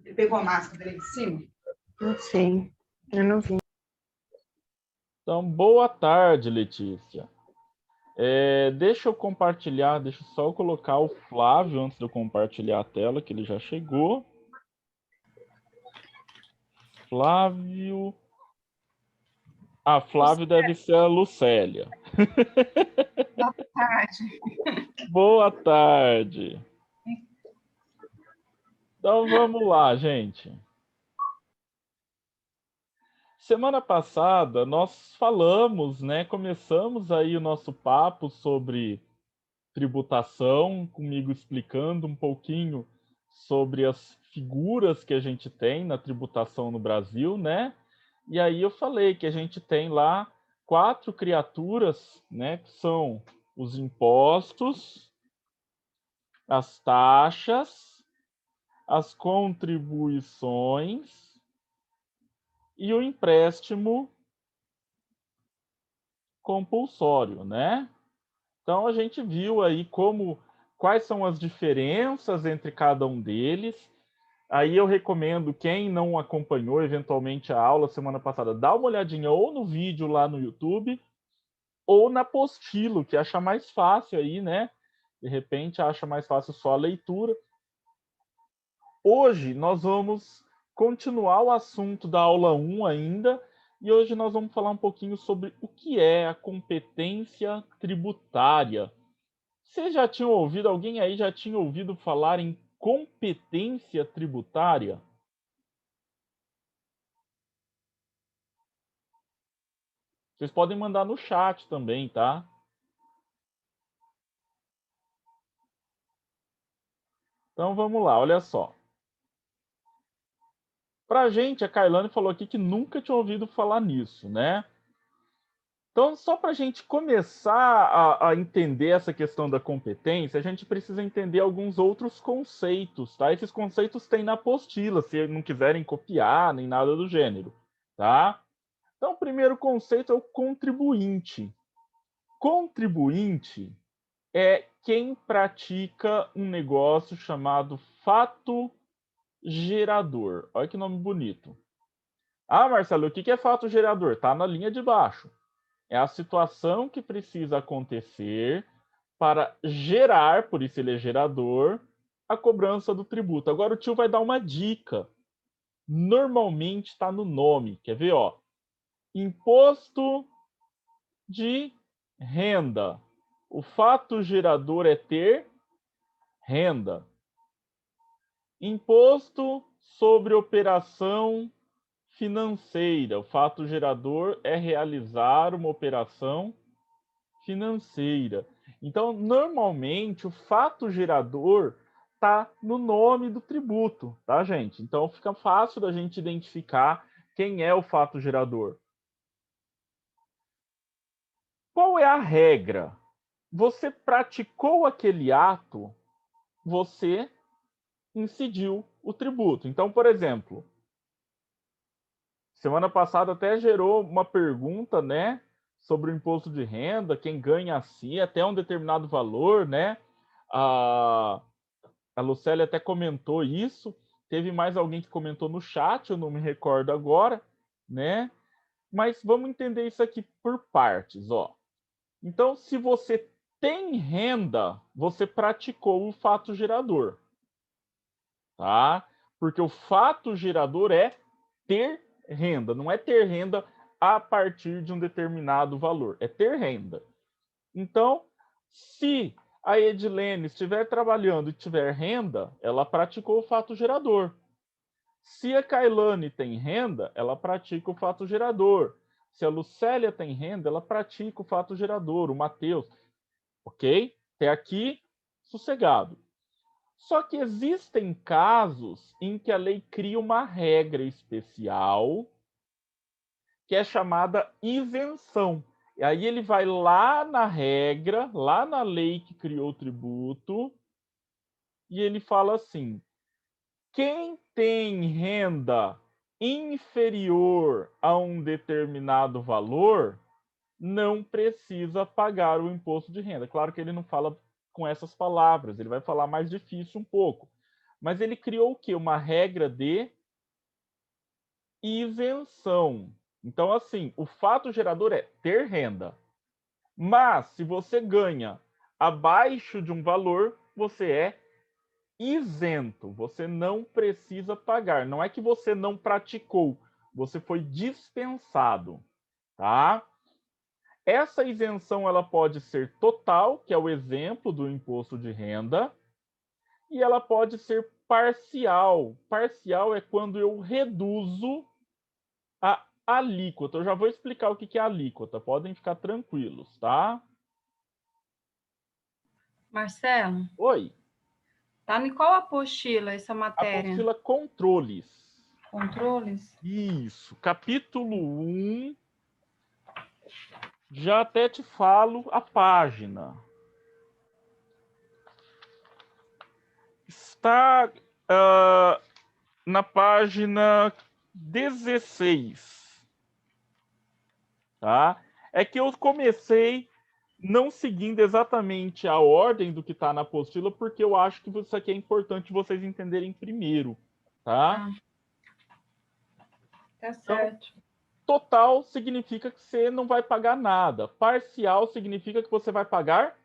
Ele pegou a máscara ali de cima? Não sei, eu não vi. Então, boa tarde, Letícia. Deixa eu compartilhar, deixa eu só colocar o Flávio antes de eu compartilhar a tela, que ele já chegou. Flávio. Ah, Flávio deve ser a Lucélia. Boa tarde. Boa tarde. Então vamos lá, gente. Semana passada nós falamos, né? Começamos aí o nosso papo sobre tributação, comigo explicando um pouquinho sobre as figuras que a gente tem na tributação no Brasil, né? E aí eu falei que a gente tem lá 4 criaturas, né? Que são os impostos, as taxas, as contribuições e o empréstimo compulsório, né? Então a gente viu aí quais são as diferenças entre cada um deles. Aí eu recomendo quem não acompanhou eventualmente a aula semana passada, dá uma olhadinha ou no vídeo lá no YouTube ou na apostila, que acha mais fácil aí, né? De repente acha mais fácil só a leitura. Hoje nós vamos continuar o assunto da aula 1 ainda, e hoje nós vamos falar um pouquinho sobre o que é a competência tributária. Vocês já tinham ouvido, alguém aí já tinha ouvido falar em competência tributária? Vocês podem mandar no chat também, tá? Então vamos lá, olha só. Pra gente, a Kailane falou aqui que nunca tinha ouvido falar nisso, né? Então, só para a gente começar a entender essa questão da competência, a gente precisa entender alguns outros conceitos, tá? Esses conceitos tem na apostila, se não quiserem copiar, nem nada do gênero, tá? Então, o primeiro conceito é o contribuinte. Contribuinte é quem pratica um negócio chamado fato gerador. Olha que nome bonito. Ah, Marcelo, o que é fato gerador? Tá na linha de baixo. É a situação que precisa acontecer para gerar, por isso ele é gerador, a cobrança do tributo. Agora o tio vai dar uma dica. Normalmente está no nome. Quer ver, ó? Imposto de renda. O fato gerador é ter renda. Imposto sobre operação financeira. O fato gerador é realizar uma operação financeira. Então, normalmente, o fato gerador está no nome do tributo, tá, gente? Então, fica fácil da gente identificar quem é o fato gerador. Qual é a regra? Você praticou aquele ato, você incidiu o tributo. Então, por exemplo, semana passada até gerou uma pergunta, né, sobre o imposto de renda, quem ganha assim até um determinado valor, né? A Lucélia até comentou isso. Teve mais alguém que comentou no chat, eu não me recordo agora, né? Mas vamos entender isso aqui por partes, ó. Então, se você tem renda, você praticou o fato gerador, tá? Porque o fato gerador é ter renda, não é ter renda a partir de um determinado valor, é ter renda. Então, se a Edilene estiver trabalhando e tiver renda, ela praticou o fato gerador. Se a Kailane tem renda, ela pratica o fato gerador. Se a Lucélia tem renda, ela pratica o fato gerador, o Matheus. Ok? Até aqui, sossegado. Só que existem casos em que a lei cria uma regra especial que é chamada isenção. E aí ele vai lá na regra, lá na lei que criou o tributo, e ele fala assim: quem tem renda inferior a um determinado valor não precisa pagar o imposto de renda. Claro que ele não fala com essas palavras, ele vai falar mais difícil um pouco. Mas ele criou o quê? Uma regra de isenção. Então, assim, o fato gerador é ter renda. Mas, se você ganha abaixo de um valor, você é isento. Você não precisa pagar. Não é que você não praticou, você foi dispensado, tá? Essa isenção ela pode ser total, que é o exemplo do imposto de renda, e ela pode ser parcial. Parcial é quando eu reduzo a alíquota. Eu já vou explicar o que é alíquota, podem ficar tranquilos, tá? Marcelo, Oi, tá em qual apostila essa matéria? apostila controles. Controles? Isso, capítulo 1. Já até te falo a página. Está na página 16. Tá? É que eu comecei não seguindo exatamente a ordem do que está na apostila, porque eu acho que isso aqui é importante vocês entenderem primeiro. Tá? Tá Então, certo. total significa que você não vai pagar nada. Parcial significa que você vai pagar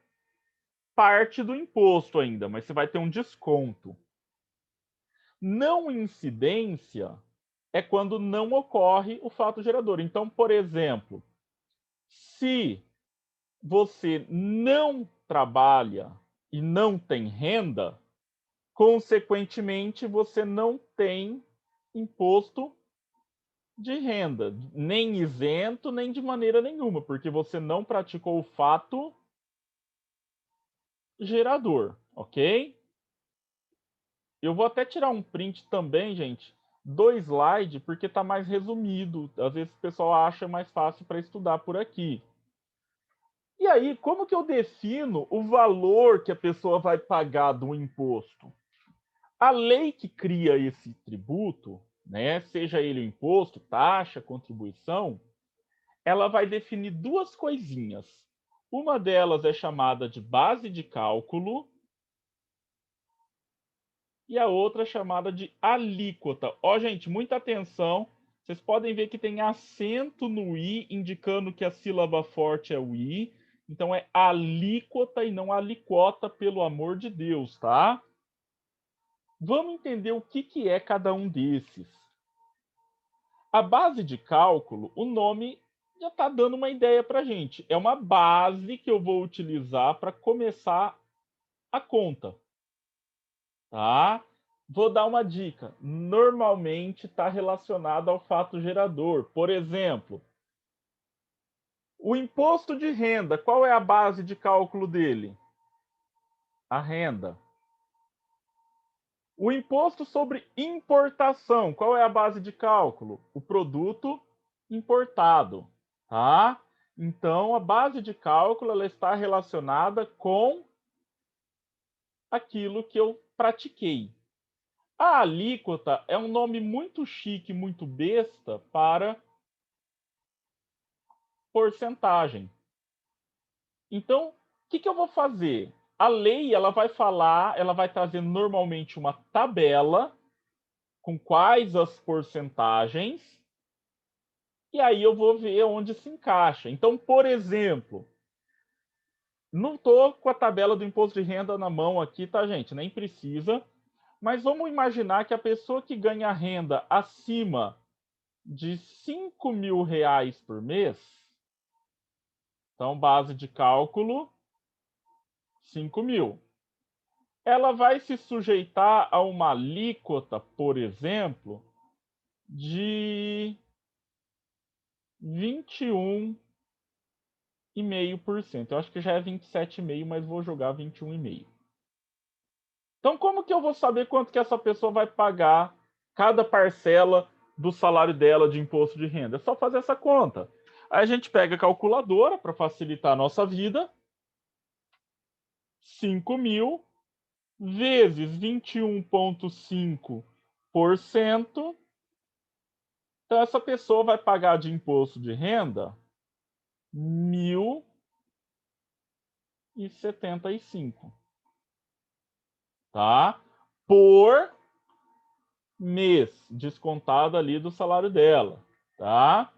parte do imposto ainda, mas você vai ter um desconto. Não incidência é quando não ocorre o fato gerador. Então, por exemplo, se você não trabalha e não tem renda, consequentemente, você não tem imposto de renda, nem isento, nem de maneira nenhuma, porque você não praticou o fato gerador, ok? Eu vou até tirar um print também, gente, do slide, porque está mais resumido. Às vezes o pessoal acha mais fácil para estudar por aqui. E aí, como que eu defino o valor que a pessoa vai pagar do imposto? A lei que cria esse tributo, né, seja ele o imposto, taxa, contribuição, ela vai definir duas coisinhas. Uma delas é chamada de base de cálculo e a outra é chamada de alíquota. Ó, gente, muita atenção. Vocês podem ver que tem acento no i, indicando que a sílaba forte é o i. Então é alíquota e não alicota, pelo amor de Deus, tá? Vamos entender o que é cada um desses. A base de cálculo, o nome já está dando uma ideia para a gente. É uma base que eu vou utilizar para começar a conta. Tá? Vou dar uma dica. Normalmente está relacionado ao fato gerador. Por exemplo, o imposto de renda, qual é a base de cálculo dele? A renda. O imposto sobre importação, qual é a base de cálculo? O produto importado, tá? Então, a base de cálculo ela está relacionada com aquilo que eu pratiquei. A alíquota é um nome muito chique, muito besta para porcentagem. Então, o que eu vou fazer? A lei ela vai falar, ela vai trazer normalmente uma tabela com quais as porcentagens, e aí eu vou ver onde se encaixa. Então, por exemplo, não estou com a tabela do imposto de renda na mão aqui, tá, gente? Nem precisa. Mas vamos imaginar que a pessoa que ganha renda acima de 5 mil reais por mês, então base de cálculo, 5 mil. Ela vai se sujeitar a uma alíquota, por exemplo, de 21,5%. Eu acho que já é 27,5%, mas vou jogar 21,5%. Então, como que eu vou saber quanto que essa pessoa vai pagar cada parcela do salário dela de imposto de renda? É só fazer essa conta. Aí a gente pega a calculadora para facilitar a nossa vida. 5 mil vezes 21,5%. Então, essa pessoa vai pagar de imposto de renda 1.075, tá? Por mês, descontado ali do salário dela, tá?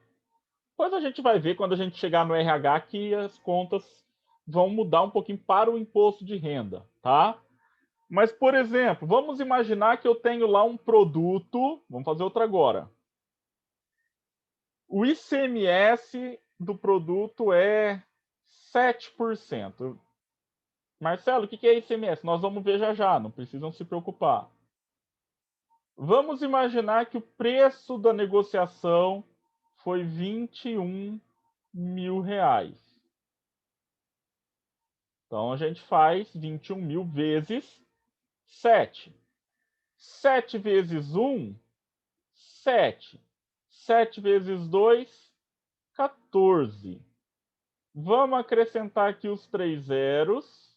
Depois a gente vai ver quando a gente chegar no RH que as contas vão mudar um pouquinho para o imposto de renda, tá? Mas, por exemplo, vamos imaginar que eu tenho lá um produto, vamos fazer outra agora. O ICMS do produto é 7%. Marcelo, o que é ICMS? Nós vamos ver já já, não precisam se preocupar. Vamos imaginar que o preço da negociação foi R$ 21.000. Então, a gente faz 21.000 vezes 7. 7 vezes 1, 7. 7 vezes 2, 14. Vamos acrescentar aqui os 3 zeros.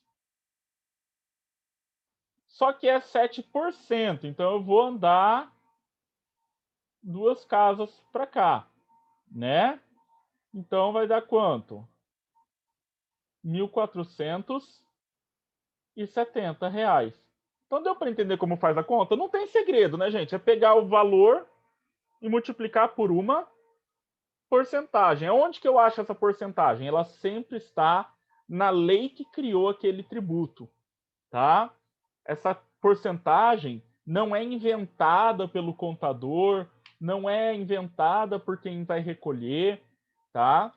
Só que é 7%, então eu vou andar 2 casas para cá, né? Então vai dar quanto? R$ 1.470. Então deu para entender como faz a conta? Não tem segredo, né, gente? É pegar o valor e multiplicar por uma porcentagem. Onde que eu acho essa porcentagem? Ela sempre está na lei que criou aquele tributo, tá? Essa porcentagem não é inventada pelo contador, não é inventada por quem vai recolher, tá?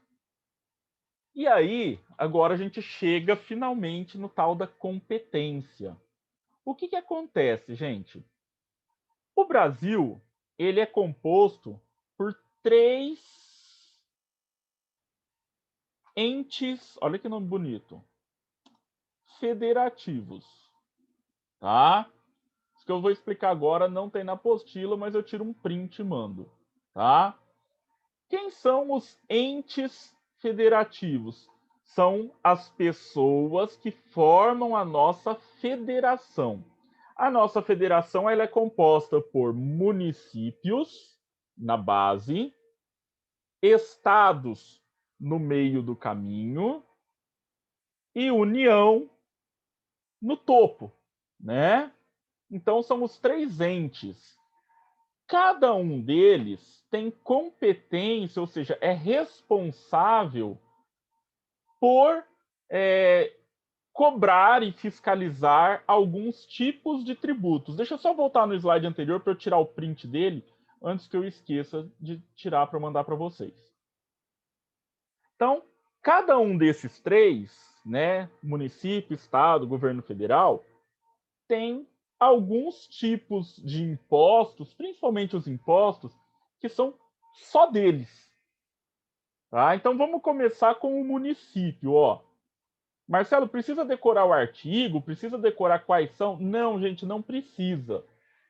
E aí, agora a gente chega finalmente no tal da competência. O que acontece, gente? O Brasil, ele é composto por 3 entes, olha que nome bonito, federativos, tá? Isso que eu vou explicar agora não tem na apostila, mas eu tiro um print e mando, tá? Quem são os entes federativos? São as pessoas que formam a nossa federação. A nossa federação ela é composta por municípios na base, estados no meio do caminho e União no topo, né? Então são os 3 entes. Cada um deles tem competência, ou seja, é responsável por cobrar e fiscalizar alguns tipos de tributos. Deixa eu só voltar no slide anterior para eu tirar o print dele, antes que eu esqueça de tirar para mandar para vocês. Então, cada um desses 3, né, município, estado, governo federal, tem alguns tipos de impostos, principalmente os impostos, que são só deles. Tá? Então vamos começar com o município. Ó. Marcelo, precisa decorar o artigo? Precisa decorar quais são? Não, gente, não precisa.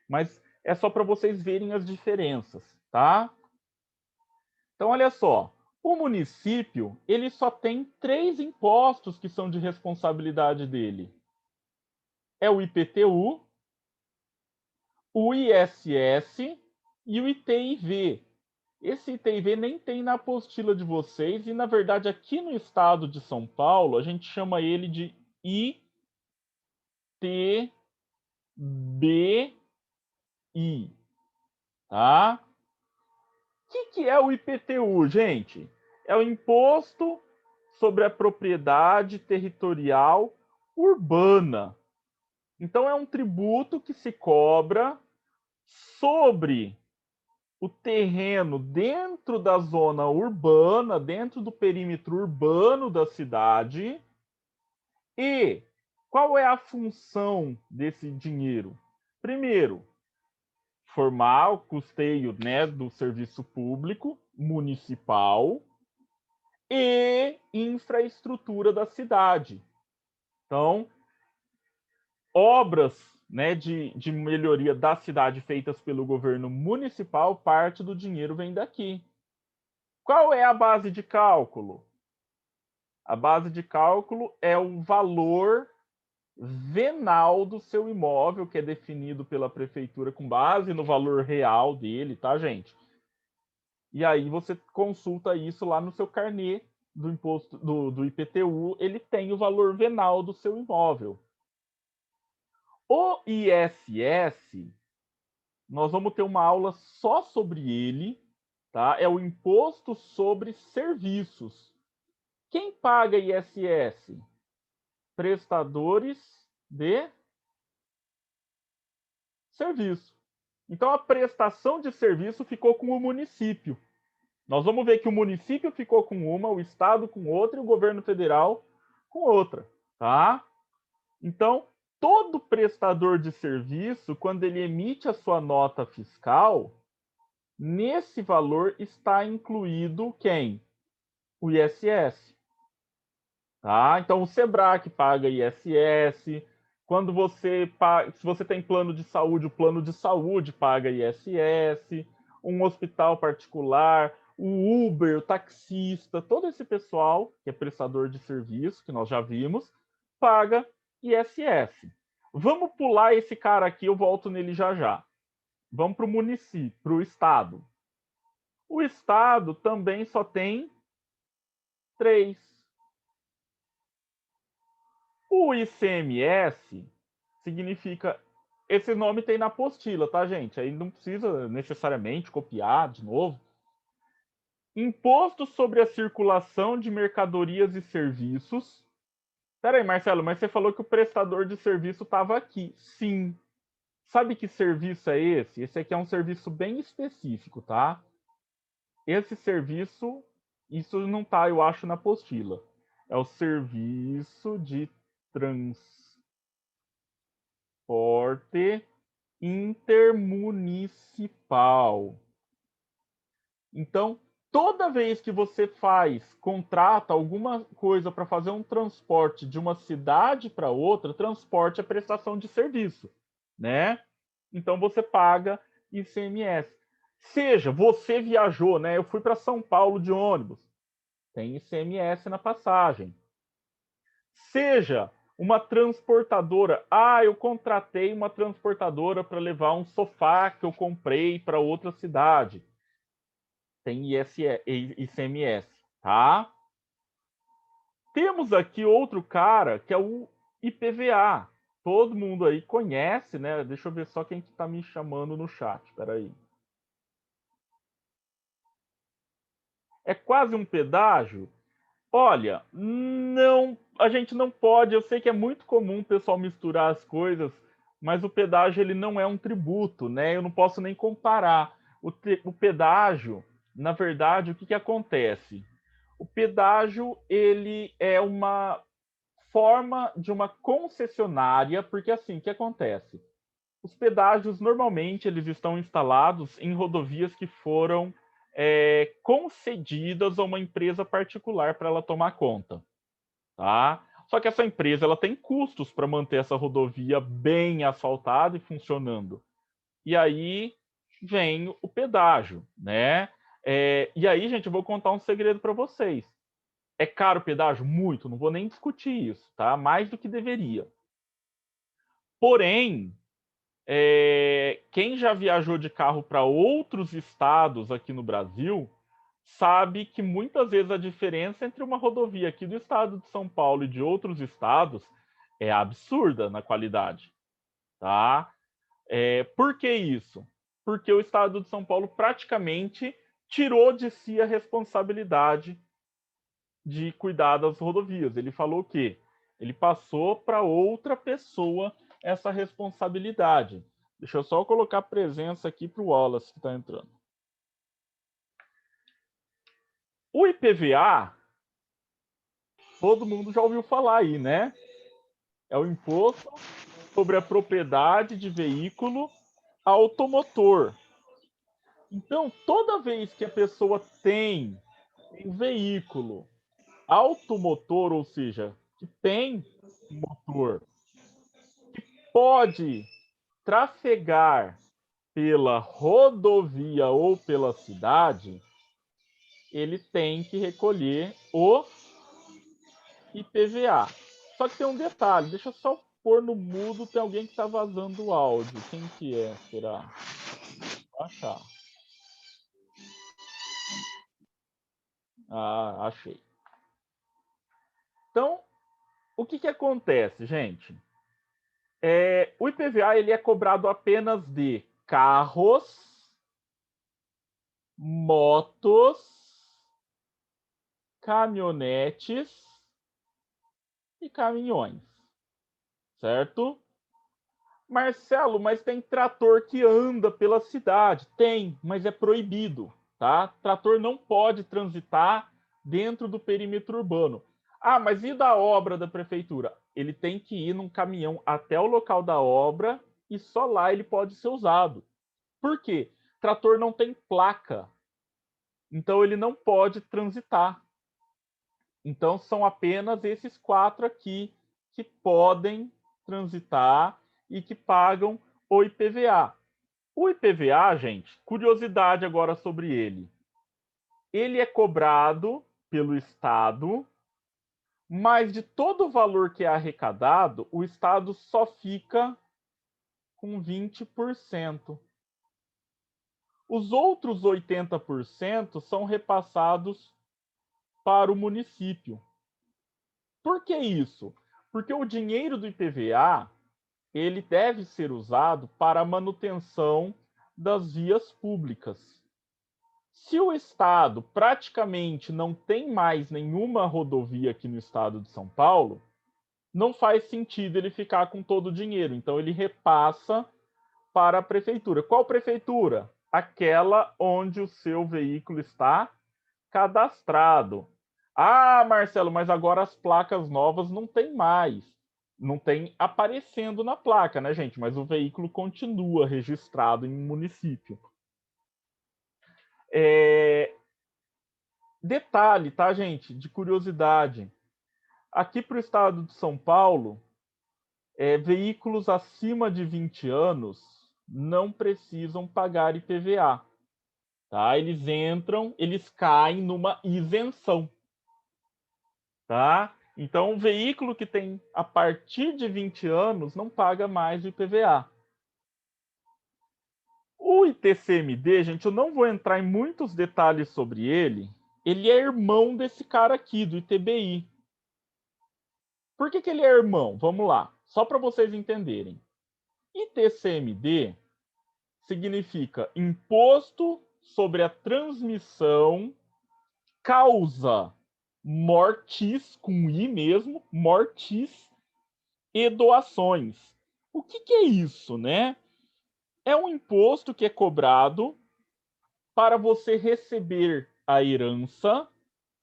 Mas é só para vocês verem as diferenças. Tá? Então, olha só. O município ele só tem 3 impostos que são de responsabilidade dele. É o IPTU, o ISS e o ITIV. Esse ITIV nem tem na apostila de vocês, e na verdade aqui no estado de São Paulo a gente chama ele de ITBI, tá? O que é o IPTU, gente? É o Imposto sobre a Propriedade Territorial Urbana. Então é um tributo que se cobra sobre o terreno dentro da zona urbana, dentro do perímetro urbano da cidade. E qual é a função desse dinheiro? Primeiro, formar o custeio, né, do serviço público municipal e infraestrutura da cidade. Então, obras, né, de melhoria da cidade feitas pelo governo municipal, parte do dinheiro vem daqui. Qual é a base de cálculo? A base de cálculo é o valor venal do seu imóvel, que é definido pela prefeitura com base no valor real dele, tá, gente? E aí você consulta isso lá no seu carnê do imposto do IPTU, ele tem o valor venal do seu imóvel. O ISS nós vamos ter uma aula só sobre ele, tá? É o imposto sobre serviços. Quem paga ISS? Prestadores de serviço. Então, a prestação de serviço ficou com o município. Nós vamos ver que o município ficou com uma, o estado com outra e o governo federal com outra, tá? Então, todo prestador de serviço, quando ele emite a sua nota fiscal, nesse valor está incluído quem? O ISS. Tá? Então, o Sebrae paga ISS. Quando você paga, se você tem plano de saúde, o plano de saúde paga ISS. Um hospital particular, o Uber, o taxista, todo esse pessoal que é prestador de serviço, que nós já vimos, paga ISS. Vamos pular esse cara aqui, eu volto nele já já. Vamos para o município, para o estado. O estado também só tem 3. O ICMS significa. Esse nome tem na apostila, tá, gente? Aí não precisa necessariamente copiar de novo. Imposto sobre a circulação de mercadorias e serviços. Peraí, Marcelo, mas você falou que o prestador de serviço estava aqui. Sim. Sabe que serviço é esse? Esse aqui é um serviço bem específico, tá? Esse serviço, isso não tá, eu acho, na apostila. É o serviço de transporte intermunicipal. Então, toda vez que você contrata alguma coisa para fazer um transporte de uma cidade para outra, transporte é prestação de serviço, né? Então você paga ICMS. Seja, você viajou, né? Eu fui para São Paulo de ônibus. Tem ICMS na passagem. Seja uma transportadora. Ah, eu contratei uma transportadora para levar um sofá que eu comprei para outra cidade. Tem ICMS, tá? Temos aqui outro cara que é o IPVA. Todo mundo aí conhece, né? Deixa eu ver só quem está me chamando no chat. Espera aí. É quase um pedágio? Olha, não, a gente não pode. Eu sei que é muito comum o pessoal misturar as coisas, mas o pedágio ele não é um tributo, né? Eu não posso nem comparar. O pedágio, na verdade, o que acontece? O pedágio ele é uma forma de uma concessionária, porque assim, o que acontece? Os pedágios normalmente eles estão instalados em rodovias que foram concedidas a uma empresa particular para ela tomar conta, tá? Só que essa empresa ela tem custos para manter essa rodovia bem asfaltada e funcionando. E aí vem o pedágio, né? E aí, gente, eu vou contar um segredo para vocês. É caro o pedágio? Muito, não vou nem discutir isso, tá? Mais do que deveria. Porém, quem já viajou de carro para outros estados aqui no Brasil sabe que muitas vezes a diferença entre uma rodovia aqui do estado de São Paulo e de outros estados é absurda na qualidade, tá? Por que isso? Porque o estado de São Paulo praticamente tirou de si a responsabilidade de cuidar das rodovias. Ele falou o quê? Ele passou para outra pessoa essa responsabilidade. Deixa eu só colocar a presença aqui para o Wallace que está entrando. O IPVA, todo mundo já ouviu falar aí, né? É o imposto sobre a propriedade de veículo automotor. Então, toda vez que a pessoa tem um veículo automotor, ou seja, que tem motor, que pode trafegar pela rodovia ou pela cidade, ele tem que recolher o IPVA. Só que tem um detalhe, deixa eu só pôr no mudo, tem alguém que está vazando o áudio. Quem que é, será? Vou achar. Ah, achei. Então, o que acontece, gente? O IPVA ele é cobrado apenas de carros, motos, caminhonetes e caminhões, certo? Marcelo, mas tem trator que anda pela cidade. Tem, mas é proibido, tá? Trator não pode transitar dentro do perímetro urbano. Ah, mas e da obra da prefeitura? Ele tem que ir num caminhão até o local da obra e só lá ele pode ser usado. Por quê? Trator não tem placa, então ele não pode transitar. Então são apenas esses 4 aqui que podem transitar e que pagam o IPVA. O IPVA, gente, curiosidade agora sobre ele. Ele é cobrado pelo Estado, mas de todo o valor que é arrecadado, o Estado só fica com 20%. Os outros 80% são repassados para o município. Por que isso? Porque o dinheiro do IPVA ele deve ser usado para a manutenção das vias públicas. Se o Estado praticamente não tem mais nenhuma rodovia aqui no estado de São Paulo, não faz sentido ele ficar com todo o dinheiro. Então, ele repassa para a prefeitura. Qual prefeitura? Aquela onde o seu veículo está cadastrado. Ah, Marcelo, mas agora as placas novas não tem mais. Não tem aparecendo na placa, né, gente? Mas o veículo continua registrado em um município. Detalhe, tá, gente? De curiosidade. Aqui para o estado de São Paulo, veículos acima de 20 anos não precisam pagar IPVA. Tá? Eles entram, eles caem numa isenção. Tá? Então, o veículo que tem a partir de 20 anos não paga mais o IPVA. O ITCMD, gente, eu não vou entrar em muitos detalhes sobre ele. Ele é irmão desse cara aqui, do ITBI. Por que ele é irmão? Vamos lá, só para vocês entenderem. ITCMD significa Imposto sobre a Transmissão Causa Mortis, com I mesmo, mortis e doações. O que é isso, né? É um imposto que é cobrado para você receber a herança.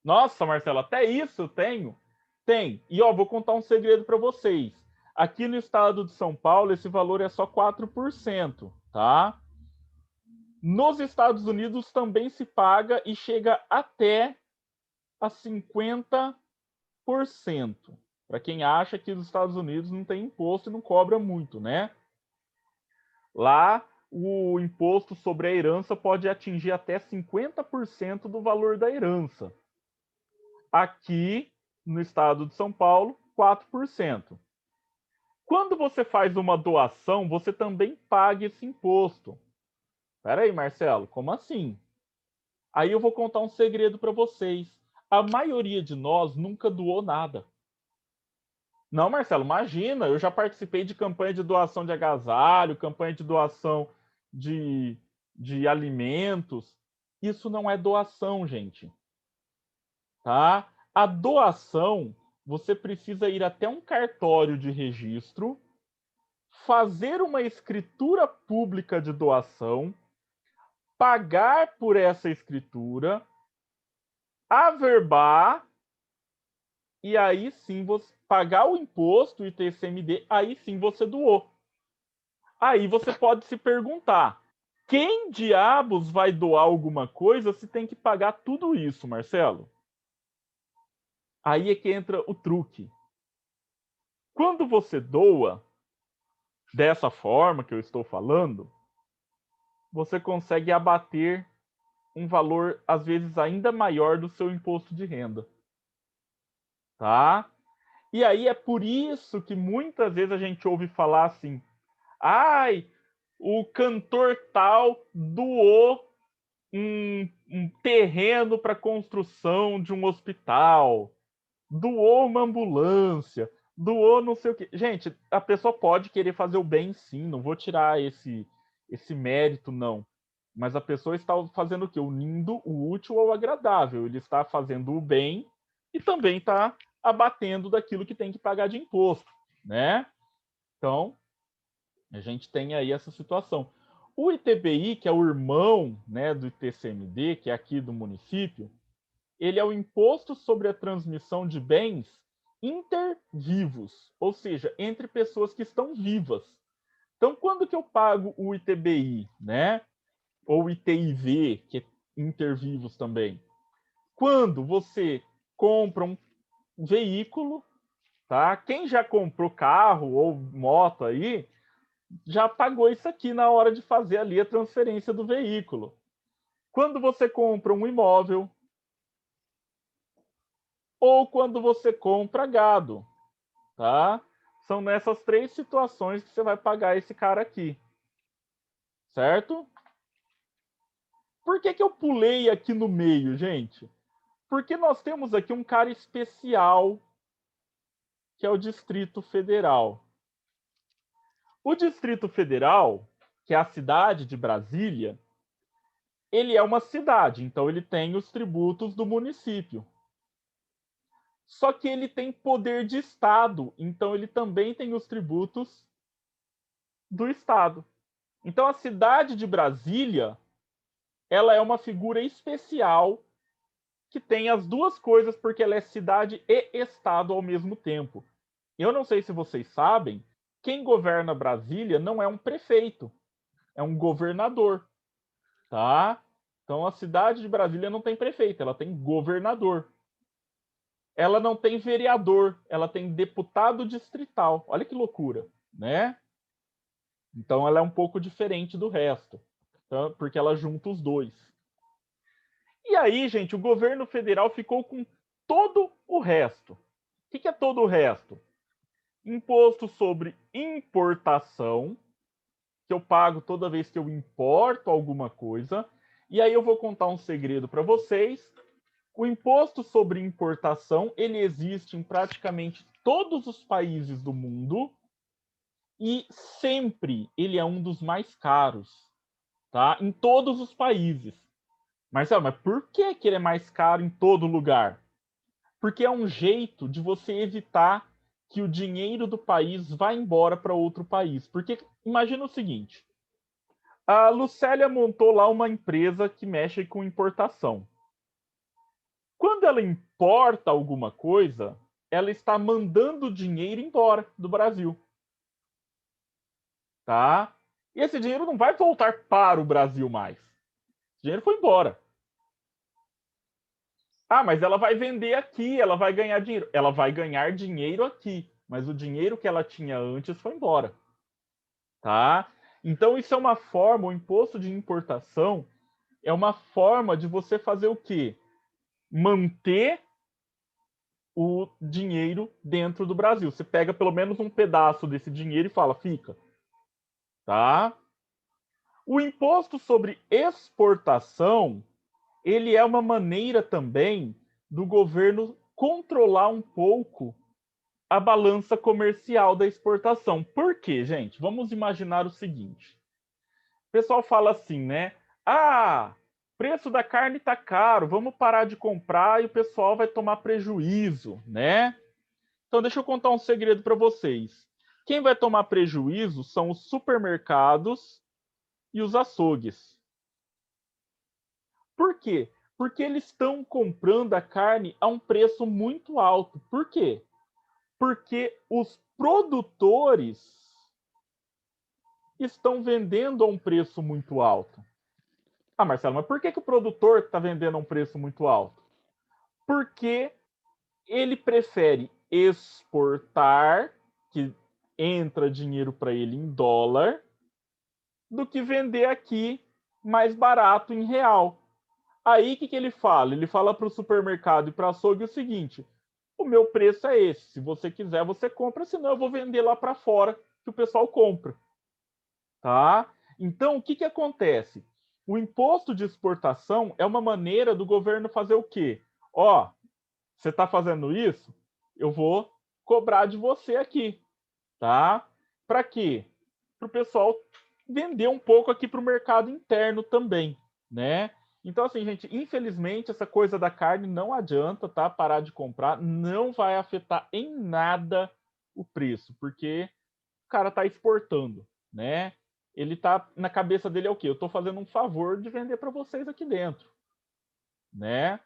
Nossa, Marcelo, até isso eu tenho? Tem. E ó, vou contar um segredo para vocês. Aqui no estado de São Paulo, esse valor é só 4%, tá? Nos Estados Unidos também se paga e chega até a 50%. Para quem acha que nos Estados Unidos não tem imposto e não cobra muito, né? Lá, o imposto sobre a herança pode atingir até 50% do valor da herança. Aqui, no estado de São Paulo, 4%. Quando você faz uma doação, você também paga esse imposto. Espera aí, Marcelo, como assim? Aí eu vou contar um segredo para vocês. A maioria de nós nunca doou nada. Não, Marcelo, imagina, eu já participei de campanha de doação de agasalho, campanha de doação de alimentos. Isso não é doação, gente. Tá? A doação, você precisa ir até um cartório de registro, fazer uma escritura pública de doação, pagar por essa escritura, averbar, e aí sim você pagar o imposto, o ITCMD, aí sim você doou. Aí você pode se perguntar, quem diabos vai doar alguma coisa se tem que pagar tudo isso, Marcelo? Aí é que entra o truque. Quando você doa, dessa forma que eu estou falando, você consegue abater um valor, às vezes, ainda maior do seu imposto de renda. Tá? E aí é por isso que muitas vezes a gente ouve falar assim, ai, o cantor tal doou um terreno para construção de um hospital, doou uma ambulância, doou não sei o quê. Gente, a pessoa pode querer fazer o bem sim, não vou tirar esse esse mérito, não. Mas a pessoa está fazendo o quê? Unindo o útil ao agradável. Ele está fazendo o bem e também está abatendo daquilo que tem que pagar de imposto, né? Então, a gente tem aí essa situação. O ITBI, que é o irmão, né, do ITCMD, que é aqui do município, ele é o Imposto sobre a Transmissão de Bens Intervivos, ou seja, entre pessoas que estão vivas. Então, quando que eu pago o ITBI, né? Ou ITIV, que é intervivos também? Quando você compra um veículo, tá? Quem já comprou carro ou moto aí, já pagou isso aqui na hora de fazer ali a transferência do veículo. Quando você compra um imóvel, ou quando você compra gado, tá? São nessas 3 situações que você vai pagar esse cara aqui, certo? Por que que eu pulei aqui no meio, gente? Porque nós temos aqui um cara especial, que é o Distrito Federal. O Distrito Federal, que é a cidade de Brasília, ele é uma cidade, então ele tem os tributos do município. Só que ele tem poder de Estado, então ele também tem os tributos do Estado. Então a cidade de Brasília, ela é uma figura especial que tem as duas coisas, porque ela é cidade e Estado ao mesmo tempo. Eu não sei se vocês sabem, quem governa Brasília não é um prefeito, é um governador, tá? Então a cidade de Brasília não tem prefeito, ela tem governador. Ela não tem vereador, ela tem deputado distrital. Olha que loucura, né? Então ela é um pouco diferente do resto, tá? Porque ela junta os dois. E aí, gente, o governo federal ficou com todo o resto. O que é todo o resto? Imposto sobre importação, que eu pago toda vez que eu importo alguma coisa. E aí eu vou contar um segredo para vocês. O imposto sobre importação, ele existe em praticamente todos os países do mundo e sempre ele é um dos mais caros, tá? Em todos os países. Marcelo, mas por que ele é mais caro em todo lugar? Porque é um jeito de você evitar que o dinheiro do país vá embora para outro país. Porque imagina o seguinte, a Lucélia montou lá uma empresa que mexe com importação. Quando ela importa alguma coisa, ela está mandando dinheiro embora do Brasil. Tá? E esse dinheiro não vai voltar para o Brasil mais. O dinheiro foi embora. Ah, mas ela vai vender aqui, ela vai ganhar dinheiro. Ela vai ganhar dinheiro aqui, mas o dinheiro que ela tinha antes foi embora. Tá? Então isso é uma forma, o imposto de importação é uma forma de você fazer o quê? Manter o dinheiro dentro do Brasil. Você pega pelo menos um pedaço desse dinheiro e fala, fica. Tá? O imposto sobre exportação, ele é uma maneira também do governo controlar um pouco a balança comercial da exportação. Por quê, gente? Vamos imaginar o seguinte. O pessoal fala assim, né? Ah, preço da carne está caro, vamos parar de comprar e o pessoal vai tomar prejuízo, né? Então, deixa eu contar um segredo para vocês. Quem vai tomar prejuízo são os supermercados e os açougues. Por quê? Porque eles estão comprando a carne a um preço muito alto. Por quê? Porque os produtores estão vendendo a um preço muito alto. Ah, Marcelo, mas por que o produtor está vendendo a um preço muito alto? Porque ele prefere exportar, que entra dinheiro para ele em dólar, do que vender aqui mais barato em real. Aí o que ele fala? Ele fala para o supermercado e para o açougue o seguinte: o meu preço é esse. Se você quiser, você compra, senão eu vou vender lá para fora que o pessoal compra. Tá? Então, o que acontece? O imposto de exportação é uma maneira do governo fazer o quê? Ó, você está fazendo isso? Eu vou cobrar de você aqui, tá? Para quê? Para o pessoal vender um pouco aqui para o mercado interno também, né? Então, assim, gente, infelizmente, essa coisa da carne não adianta, tá? Parar de comprar, não vai afetar em nada o preço, porque o cara está exportando, né? Ele tá na cabeça dele é o quê? Eu estou fazendo um favor de vender para vocês aqui dentro, né?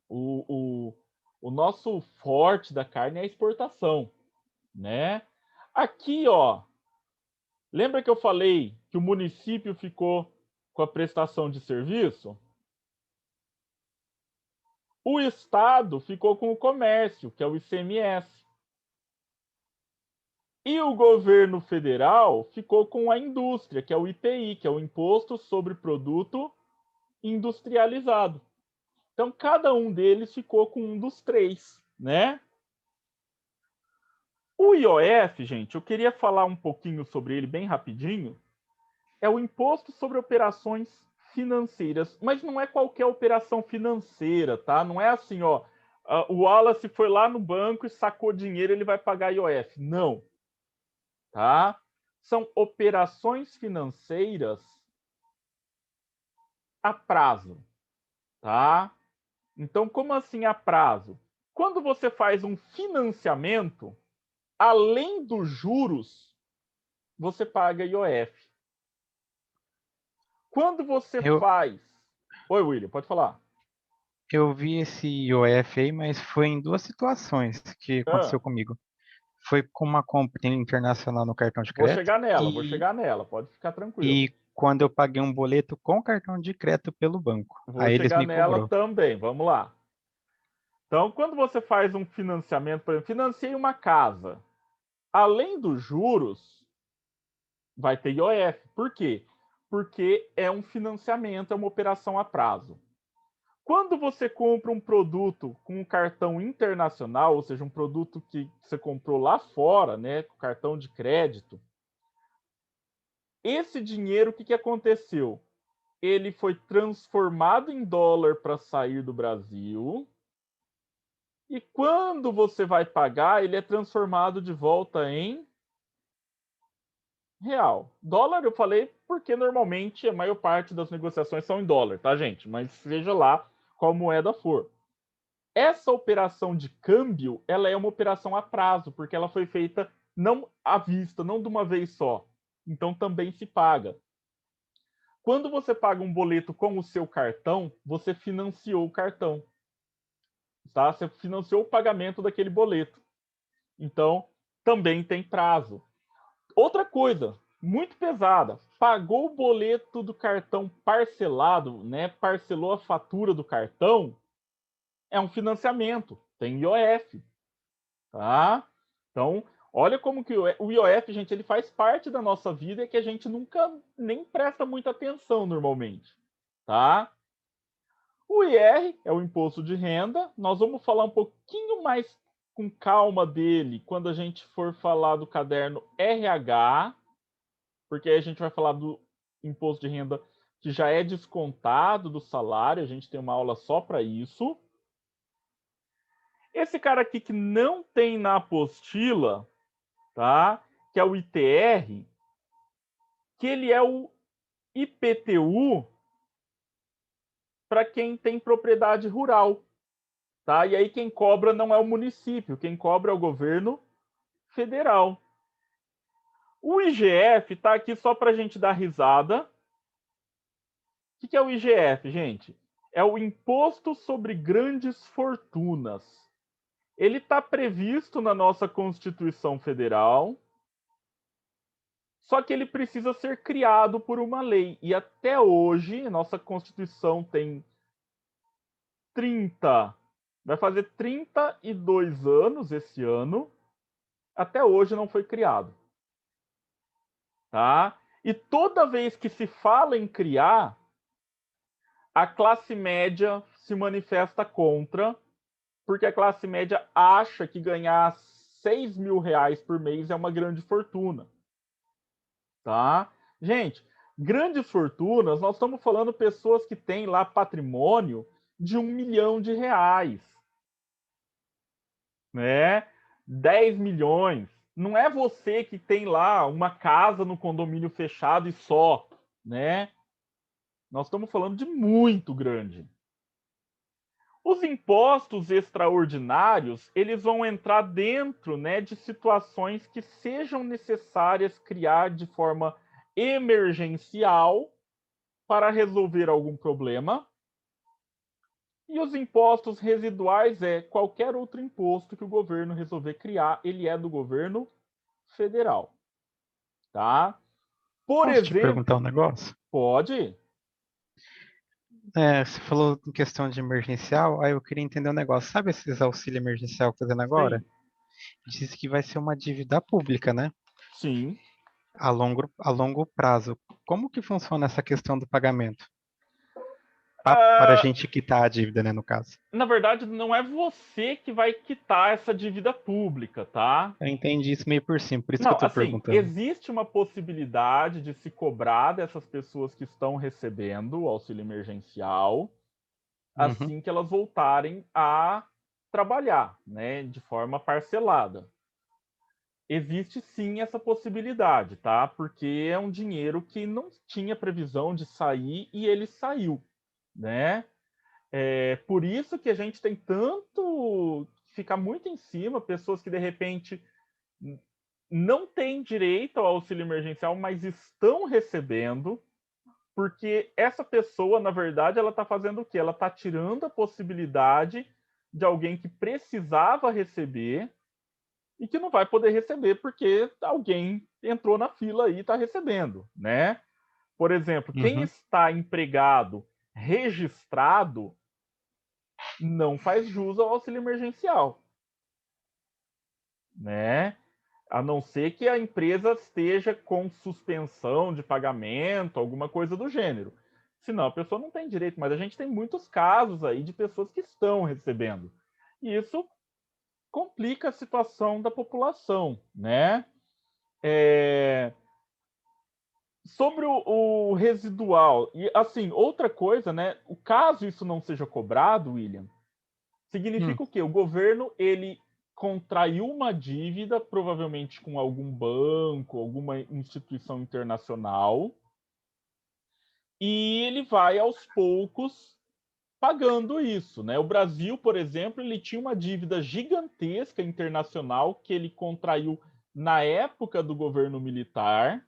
O nosso forte da carne é a exportação, né? Aqui, ó, lembra que eu falei que o município ficou com a prestação de serviço? O estado ficou com o comércio, que é o ICMS. E o governo federal ficou com a indústria, que é o IPI, que é o Imposto sobre Produto Industrializado. Então, cada um deles ficou com um dos três, né? O IOF, gente, eu queria falar um pouquinho sobre ele bem rapidinho. É o Imposto sobre Operações Financeiras, mas não é qualquer operação financeira, tá? Não é assim, ó, o Wallace foi lá no banco e sacou dinheiro, ele vai pagar IOF. Não, tá? São operações financeiras a prazo, tá? Então, como assim a prazo? Quando você faz um financiamento, além dos juros, você paga IOF. Quando você Eu, faz... Oi, William, pode falar. eu vi esse IOF aí, mas foi em duas situações que Ah, aconteceu comigo. Foi com uma compra internacional no cartão de vou crédito chegar nela, vou chegar nela, pode ficar tranquilo. e quando eu paguei um boleto com cartão de crédito pelo banco. Vou Aí eles chegar me nela cobrou. também, vamos lá. Então, quando você faz um financiamento, por exemplo, financiei uma casa, além dos juros, vai ter IOF. Por quê? Porque é um financiamento, é uma operação a prazo. Quando você compra um produto com um cartão internacional, ou seja, um produto que você comprou lá fora, né, com cartão de crédito, esse dinheiro, o que aconteceu? Ele foi transformado em dólar para sair do Brasil. E quando você vai pagar, ele é transformado de volta em real. Dólar eu falei porque normalmente a maior parte das negociações são em dólar, tá, gente? Mas seja lá qual moeda for. Essa operação de câmbio, ela é uma operação a prazo, porque ela foi feita não à vista, não de uma vez só. Então também se paga. Quando você paga um boleto com o seu cartão, você financiou o cartão. Tá? Você financiou o pagamento daquele boleto. Então, também tem prazo. Outra coisa, muito pesada, pagou o boleto do cartão parcelado, né? Parcelou a fatura do cartão, é um financiamento, tem IOF, tá? Então, olha como que o IOF, gente, ele faz parte da nossa vida e que a gente nunca nem presta muita atenção normalmente, tá? O IR é o imposto de renda. Nós vamos falar um pouquinho mais com calma dele quando a gente for falar do caderno RH, porque aí a gente vai falar do imposto de renda que já é descontado do salário, a gente tem uma aula só para isso. Esse cara aqui que não tem na apostila, tá? Que é o ITR, que ele é o IPTU para quem tem propriedade rural, tá? E aí quem cobra não é o município, quem cobra é o governo federal. O IGF está aqui só para a gente dar risada. O que é o IGF, gente? É o Imposto sobre Grandes Fortunas. Ele está previsto na nossa Constituição Federal, só que ele precisa ser criado por uma lei. E até hoje, nossa Constituição tem 30, vai fazer 32 anos esse ano, até hoje não foi criado. Tá? E toda vez que se fala em criar, a classe média se manifesta contra, porque a classe média acha que ganhar 6 mil reais por mês é uma grande fortuna. Tá? Gente, grandes fortunas, nós estamos falando pessoas que têm lá patrimônio de 1 milhão de reais. Né? 10 milhões. Não é você que tem lá uma casa no condomínio fechado e só, né? Nós estamos falando de muito grande. Os impostos extraordinários, eles vão entrar dentro, né, de situações que sejam necessárias criar de forma emergencial para resolver algum problema. E os impostos residuais é qualquer outro imposto que o governo resolver criar, ele é do governo federal, tá? Por Posso te exemplo, perguntar um negócio? pode. Você falou em questão de emergencial, aí eu queria entender um negócio. Sabe esses auxílio emergencial que tá fazendo agora? Sim, Diz que vai ser uma dívida pública, né? sim. A longo prazo. Como que funciona essa questão do pagamento? Para a Ah, gente quitar a dívida, né, no caso. na verdade, não é você que vai quitar essa dívida pública, tá? Eu entendi isso meio por cima, por isso que eu Não, tô assim, perguntando. existe uma possibilidade de se cobrar dessas pessoas que estão recebendo o auxílio emergencial Uhum, assim que elas voltarem a trabalhar, né, de forma parcelada. Existe sim essa possibilidade, tá? Porque é um dinheiro que não tinha previsão de sair e ele saiu, né? É por isso que a gente tem tanto ficar muito em cima, pessoas que de repente não têm direito ao auxílio emergencial, mas estão recebendo, porque essa pessoa, na verdade, ela está fazendo o quê? Ela está tirando a possibilidade de alguém que precisava receber e que não vai poder receber porque alguém entrou na fila e está recebendo, né? Por exemplo, quem uhum. está empregado registrado não faz jus ao auxílio emergencial, né? A não ser que a empresa esteja com suspensão de pagamento, alguma coisa do gênero. Senão a pessoa não tem direito, mas a gente tem muitos casos aí de pessoas que estão recebendo. E isso complica a situação da população, né? Sobre o residual, e assim, outra coisa, né? O caso isso não seja cobrado, William, Hum, significa o quê? O governo, ele contraiu uma dívida, provavelmente com algum banco, alguma instituição internacional, e ele vai aos poucos pagando isso, né? O Brasil, por exemplo, ele tinha uma dívida gigantesca internacional que ele contraiu na época do governo militar,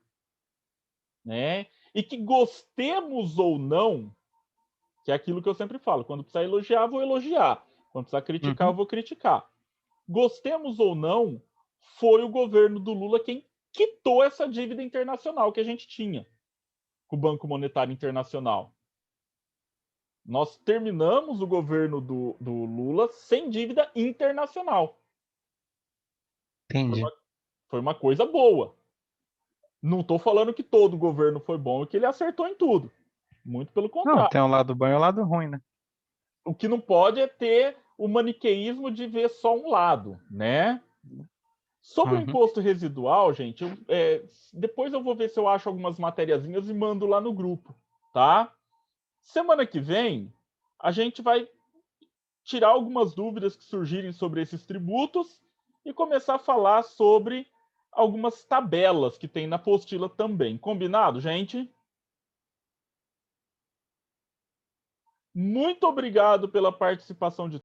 né? E que gostemos ou não, que é aquilo que eu sempre falo, quando precisar elogiar, vou elogiar, quando precisar criticar, eu uhum. vou criticar. Gostemos ou não, foi o governo do Lula quem quitou essa dívida internacional que a gente tinha com o Banco Monetário Internacional. Nós terminamos o governo do Lula sem dívida internacional. Foi Entendi. uma, foi uma coisa boa. Não estou falando que todo governo foi bom e que ele acertou em tudo. Muito pelo Não, contrário. tem um lado bom e um lado ruim, né? O que não pode é ter o maniqueísmo de ver só um lado, né? Sobre o Uhum. imposto residual, gente, depois eu vou ver se eu acho algumas matériazinhas e mando lá no grupo, tá? Semana que vem, a gente vai tirar algumas dúvidas que surgirem sobre esses tributos e começar a falar sobre algumas tabelas que tem na apostila também. Combinado, gente? Muito obrigado pela participação de